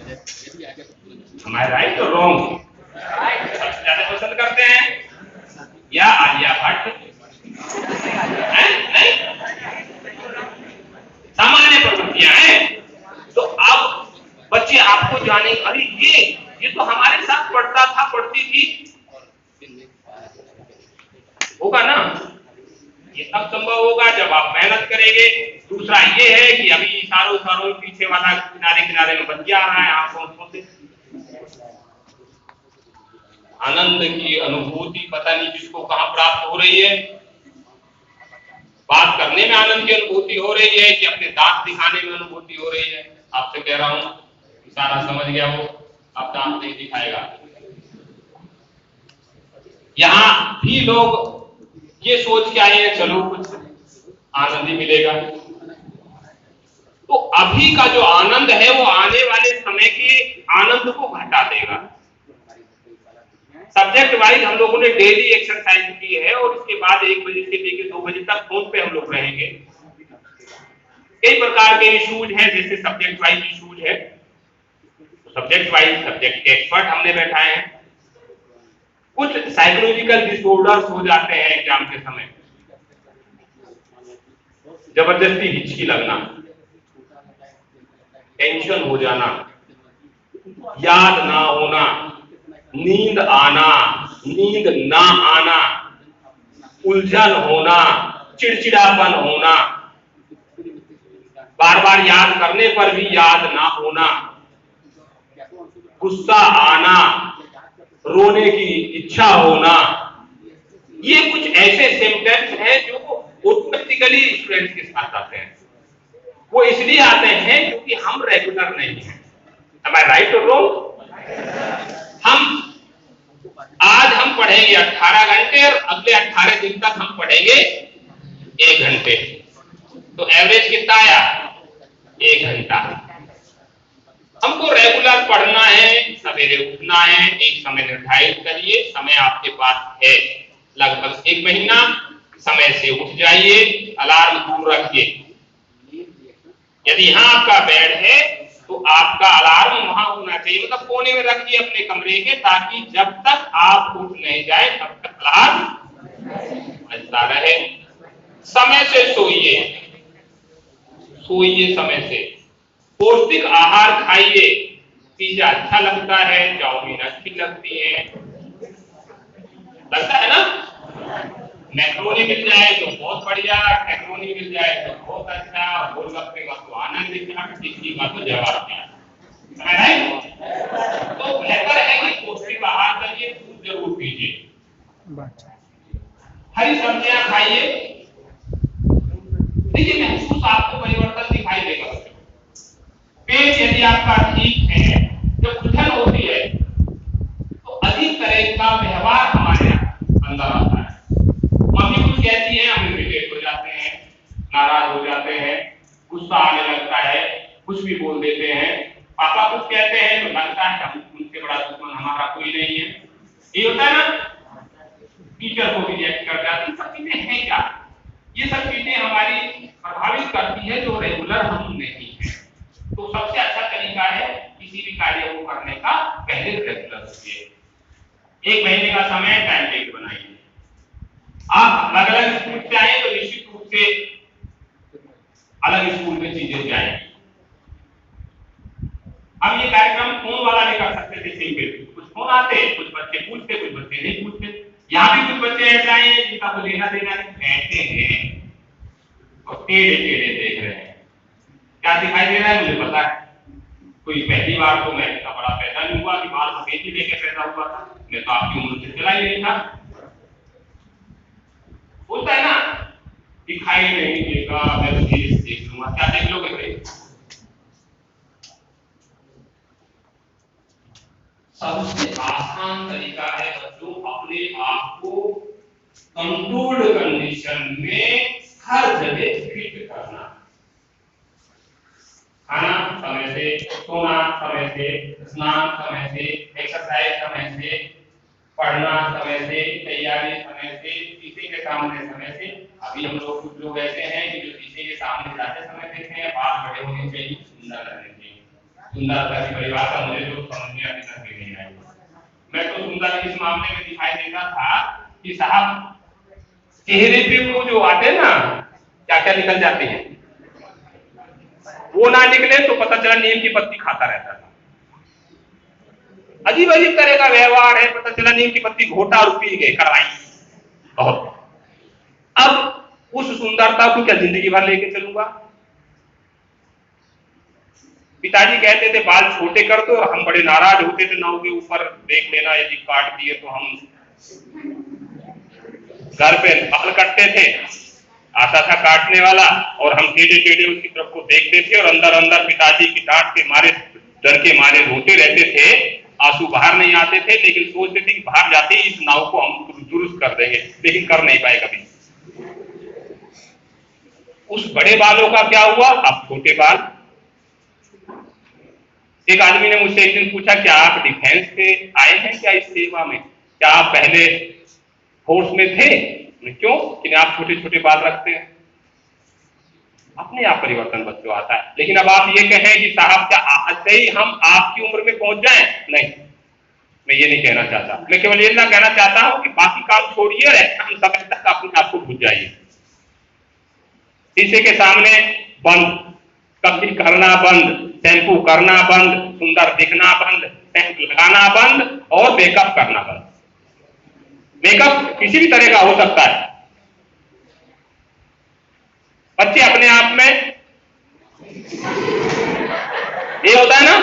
हमारे राइट और रॉन्ग सबसे ज्यादा पसंद करते हैं या आलिया भट्ट? नहीं, सामान्य प्रवृत्तियां हैं। तो अब बच्चे आपको जाने, अरे ये तो हमारे साथ पढ़ता था, पढ़ती थी, होगा ना? ये तब संभव होगा जब आप मेहनत करेंगे। दूसरा ये है कि अभी इशारों पीछे वाला किनारे किनारे में बच जा रहा है आंखों से। आनंद की अनुभूति पता नहीं किसको कहां प्राप्त हो रही है। बात करने में आनंद की अनुभूति हो रही है कि अपने दांत दिखाने में अनुभूति हो रही है? आपसे कह रहा हूं, इशारा समझ गया वो, अब दांत नहीं दिखाएगा। यहां भी लोग ये सोच के आए हैं चलो कुछ आनंद ही मिलेगा। तो अभी का जो आनंद है वो आने वाले समय के आनंद को घटा देगा। सब्जेक्ट वाइज हम लोगों ने डेली एक्सरसाइज की है और उसके बाद 1 बजे से लेकर 2 बजे तक फोन पे हम लोग रहेंगे। कई प्रकार के इश्यूज हैं, जैसे सब्जेक्ट वाइज इश्यूज है, सब्जेक्ट वाइज सब्जेक्ट के एक्सपर्ट हमने बैठाए हैं। कुछ साइकोलॉजिकल डिसऑर्डर्स हो जाते हैं एग्जाम के समय, जबरदस्ती हिचकी लगना, टेंशन हो जाना, याद ना होना, नींद आना, नींद ना आना, उलझन होना, चिड़चिड़ापन होना, बार बार याद करने पर भी याद ना होना, गुस्सा आना, रोने की इच्छा होना। ये कुछ ऐसे सिम्टम्स हैं जो ऑटोमेटिकली स्टूडेंट्स के साथ आते हैं। वो इसलिए आते हैं क्योंकि हम रेगुलर नहीं हैं। Am I right or wrong? आज हम पढ़ेंगे 18 घंटे और अगले 18 दिन तक हम पढ़ेंगे 1 घंटे। तो एवरेज कितना आया? 1 घंटा। हमको रेगुलर पढ़ना है, सवेरे उठना है, एक समय निर्धारित करिए। समय आपके पास है लगभग 1 महीना। समय से उठ जाइए, अलार्म दूर रखिए। यदि यहाँ आपका बेड है तो आपका अलार्म वहां होना चाहिए, मतलब कोने में रखिए अपने कमरे के, ताकि जब तक आप उठ नहीं जाए तब तक अलार्म बजता रहे। समय से सोइए, सोइए समय से। पौष्टिक आहार खाइए। पिज्जा अच्छा लगता है, चाउमीन अच्छी लगती है, लगता है ना? मैक्रोनी मिल जाए तो बहुत बढ़िया, मैक्रोनी मिल जाए तो बहुत अच्छा, गोलगप्पे का तो आनंद क्या, टिक्की का तो जवाब क्या। तो बेहतर है कि पौष्टिक आहार करिए, दूध जरूर पीजिए, हरी सब्जियां खाइए। देखिए महसूस आपको परिवर्तन दिखाई देगा। पेट यदि आपका ठीक है, जब उलझन होती है तो अधिक तरह का व्यवहार हमारे अंदर आता है। मम्मी कुछ कहती है, हम इरिटेट हो जाते हैं, नाराज हो जाते हैं, गुस्सा आने लगता है, कुछ भी बोल देते हैं। पापा कुछ कहते हैं तो लगता है हम उनसे बड़ा दुश्मन हमारा कोई नहीं है। ये होता है ना? टीचर को भी रिएक्ट कर जाती है। सब चीजें हैं क्या? ये सब चीजें हमारी प्रभावित करती है जो रेगुलर हम नहीं है। तो सबसे अच्छा तरीका है किसी भी कार्य को करने का, पहले रेगुलर होइए। 1 महीने का समय टाइम टेबल बनाइए। आप अलग अलग स्कूल से आए तो निश्चित रूप से अलग स्कूल में चीजें जाएंगी। अब ये कार्यक्रम फोन वाला नहीं कर सकते थे सिंपल, कुछ फोन आते, कुछ बच्चे पूछते, कुछ बच्चे नहीं पूछते। यहाँ भी कुछ बच्चे ऐसे आए हैं जिनका कोई लेना देना नहीं, बैठे हैं और टेढ़े टेढ़े देख रहे हैं। क्या दिखाई दे रहा है मुझे पता है। कोई पहली बार तो मैं इतना बड़ा पैदा नहीं हुआ कि बाल सफेद ही लेके पैदा हुआ था, मैं तो आपकी उम्र से चला ही नहीं था। होता है ना, दिखाई नहीं देगा, मैं तो देख लूंगा। क्या देख लोगे भाई? सबसे आसान तरीका है बच्चों अपने आप को कंट्रोल्ड कंडीशन में हर जगह फिट करना। खाना समय से, सोना समय से, स्नान समय से, एक्सरसाइज समय से, पढ़ना समय से, तैयारी समय से, शीशे के सामने समय से। अभी हम लोग कुछ लोग ऐसे हैं कि जो शीशे के सामने जाते समय देखते हैं बाल बड़े होने चाहिए, सुंदर लगने चाहिए, सुंदरता की परिभाषा मुझे तो समझ में अभी तक भी नहीं आई। मैं तो सुंदर इस मामले में दिखाई देता था कि साहब चेहरे पे वो जो आते ना क्या क्या निकल जाते हैं, वो ना निकले तो पता चला नीम की पत्ती खाता रहता था। अजीब अजीब तरह का व्यवहार है, पता चला नीम की पत्ती घोटा और पी गए करवाई बहुत। अब उस सुंदरता को क्या जिंदगी भर लेके चलूंगा? पिताजी कहते थे बाल छोटे कर दो, हम बड़े नाराज होते थे, नाव के ऊपर देख लेना यदि काट दिए तो। हम घर पे बाल कटते थे, आता था काटने वाला और हम टेढ़े टेढ़े उसकी तरफ को देखते थे और अंदर अंदर पिताजी की डांट के मारे, डर के मारे रोते रहते थे। आंसू बाहर नहीं आते थे, लेकिन सोचते थे कि बाहर जाते ही इस नाव को हम दुरुस्त कर देंगे, लेकिन कर नहीं पाए कभी। उस बड़े बालों का क्या हुआ? अब छोटे बाल। एक आदमी ने मुझसे एक दिन पूछा, क्या आप डिफेंस से आए हैं क्या इस सेवा में? क्या आप पहले फोर्स में थे? क्यों कि आप छोटे छोटे बाल रखते हैं? अपने आप परिवर्तन बच्चों आता है। लेकिन अब आप ये कहें कि साहब क्या आज से ही हम आपकी उम्र में पहुंच जाएं? नहीं, मैं ये नहीं कहना चाहता। मैं केवल ये ना कहना चाहता हूं कि बाकी काम छोड़िए और हम समय तक अपने आप को भूल जाइए। शीशे के सामने बंद, कभी करना बंद, शैम्पू करना बंद, सुंदर दिखना बंद, सेंट लगाना बंद और मेकअप करना बंद। मेकअप किसी भी तरह का हो सकता है। बच्चे अपने आप में ये होता है ना,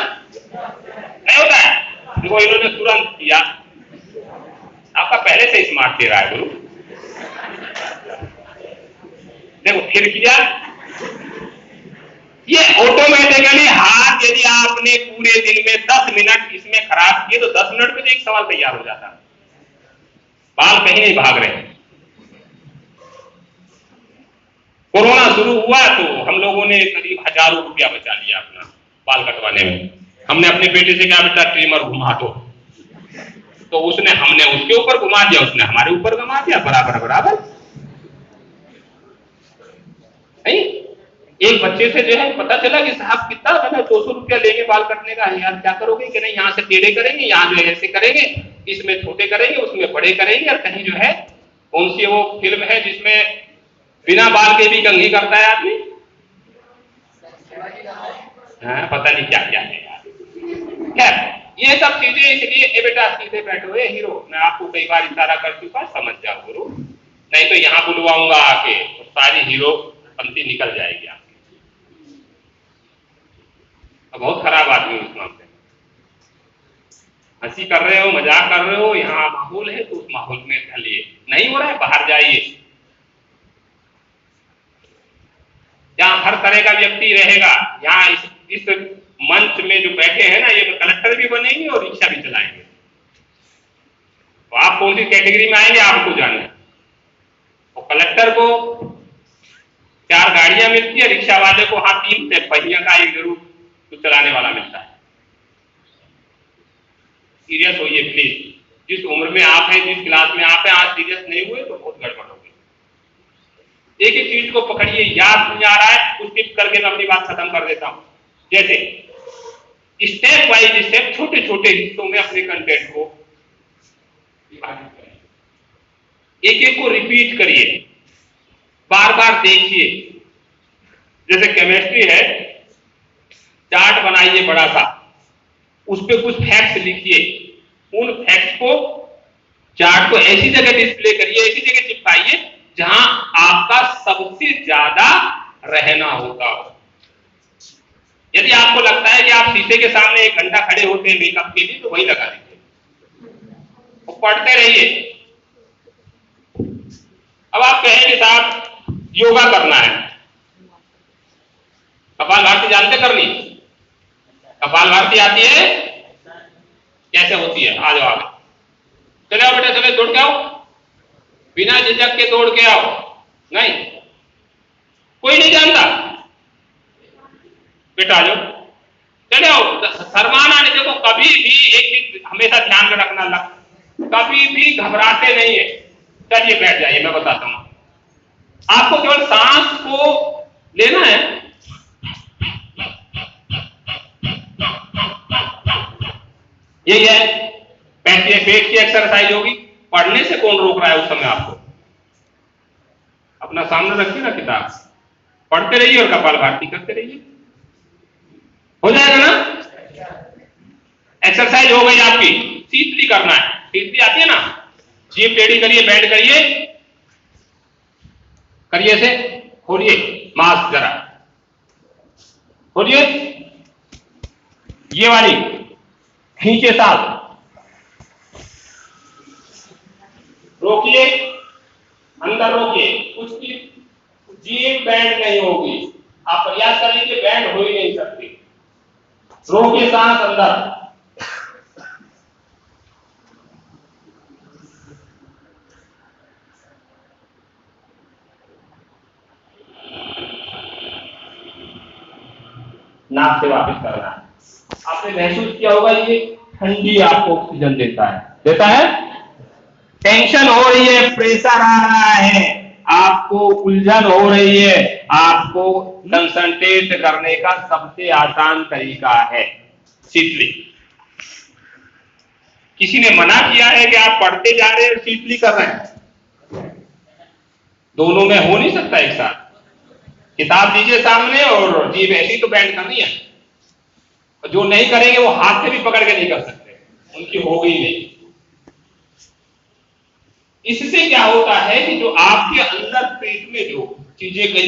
नहीं होता है? देखो इन्होंने तुरंत किया, आपका पहले से स्मार्ट दे रहा है गुरु। देखो फिर किया, ये ऑटोमेटिकली हाथ यदि आपने पूरे दिन में 10 मिनट इसमें खराब किए तो 10 मिनट में एक सवाल तैयार हो जाता है। बाल कहीं नहीं भाग रहे हैं। कोरोना शुरू हुआ तो हम लोगों ने करीब हजारों रुपया बचा लिया अपना बाल कटवाने में। हमने अपने बेटे से कहा बेटा ट्रिमर घुमा दो, तो उसने, हमने उसके ऊपर घुमा दिया, उसने हमारे ऊपर घुमा दिया, बराबर बराबर। नहीं, एक बच्चे से जो है पता चला कि साहब कितना 200 रुपया लेंगे बाल कटने का। यार क्या करोगे? कि नहीं यहाँ से टेढ़े करेंगे, यहाँ जो है ऐसे करेंगे, इसमें छोटे करेंगे, उसमें बड़े करेंगे। और कहीं जो है कौन सी वो फिल्म है जिसमें बिना बाल के भी कंघी करता है आदमी, हाँ, पता नहीं क्या क्या है यार। खैर ये सब चीजें, इसलिए ए बेटा सीधे बैठो, ए हीरो, मैं आपको कई बार इशारा कर चुका, समझ जाओ गुरु, नहीं तो यहाँ बुलवाऊंगा आके तो सारी हीरो पंक्ति निकल जाएगी आपकी। बहुत खराब आदमी उस मामले में। हंसी कर रहे हो, मजाक कर रहे हो, यहाँ माहौल है तो उस माहौल में ढलिए। नहीं हो रहा है, बाहर जाइए, जहां हर तरह का व्यक्ति रहेगा। यहाँ इस मंच में जो बैठे हैं ना, ये कलेक्टर भी बनेंगे और रिक्शा भी चलाएंगे। तो आप कौन सी कैटेगरी में आएंगे आपको जाना है। और कलेक्टर को 4 गाड़ियां मिलती है, रिक्शा वाले को 3 पहिया का एक जरूर तो चलाने वाला मिलता है। सीरियस होइए प्लीज। जिस उम्र में आप हैं, जिस क्लास में आप हैं, आज सीरियस नहीं हुए तो बहुत गड़बड़ होगी। एक एक चीज को पकड़िए, याद नहीं आ रहा है कुछ टिप करके मैं अपनी बात खत्म कर देता हूं। जैसे स्टेप बाय स्टेप छोटे छोटे हिस्सों में अपने कंटेंट को विभाजित करिए, एक एक को रिपीट करिए, बार बार देखिए। जैसे केमिस्ट्री है, चार्ट बनाइए बड़ा सा, उस पर कुछ फैक्ट्स लिखिए, उन फैक्ट्स को, चार्ट को ऐसी जगह डिस्प्ले करिए, ऐसी जगह चिपकाइए जहां आपका सबसे ज्यादा रहना होता हो। यदि आपको लगता है कि आप शीशे के सामने 1 घंटा खड़े होते हैं मेकअप के लिए, तो वही लगा दीजिए और पढ़ते रहिए। अब आप कहेंगे साहब योगा करना है, कपालभाति जानते करनी? कपालभाति आती है? कैसे होती है? आ जाओ आगे, चले आओ बेटा, चले दौड़ के आओ, बिना झिझक के दौड़ के आओ। नहीं, कोई नहीं जानता, बेटा आ जाओ, चले आओ, शर्माना नहीं। देखो कभी भी एक चीज हमेशा ध्यान में रखना, कभी भी घबराते नहीं है। चलिए बैठ जाइए, मैं बताता हूं। आपको केवल सांस को लेना है, यही है, पेट की एक्सरसाइज होगी। पढ़ने से कौन रोक रहा है उस समय आपको? अपना सामने रखिए ना किताब, पढ़ते रहिए और कपालभाति करते रहिए, हो जाएगा ना। एक्सरसाइज हो गई आपकी। शीतली करना है, शीतली आती है ना, जीभ टेढ़ी करिए, बैंड करिए, करिए से, खोलिए मास्क जरा, खोलिए, ये वाली खींचे सांस, रोकिए, अंदर रोकिए, उसकी जीभ बैंड नहीं होगी। आप प्रयास कर लीजिए, बैंड हो ही नहीं सकती। रोकिए सांस अंदर, नाक से वापस करना है। आपने महसूस किया होगा ये ठंडी आपको ऑक्सीजन देता है, देता है। टेंशन हो रही है, प्रेशर आ रहा है, आपको उलझन हो रही है, आपको कंसंट्रेट करने का सबसे आसान तरीका है शीतली। किसी ने मना किया है कि आप पढ़ते जा रहे हैं शीतली कर रहे हैं? दोनों में हो नहीं सकता एक साथ। किताब दीजिए सामने और जीभ ऐसी तो बैंड करनी है। जो नहीं करेंगे वो हाथ से भी पकड़ के नहीं कर सकते, उनकी हो गई नहीं। इससे क्या होता है कि जो आपके अंदर पेट में जो चीजें कई बार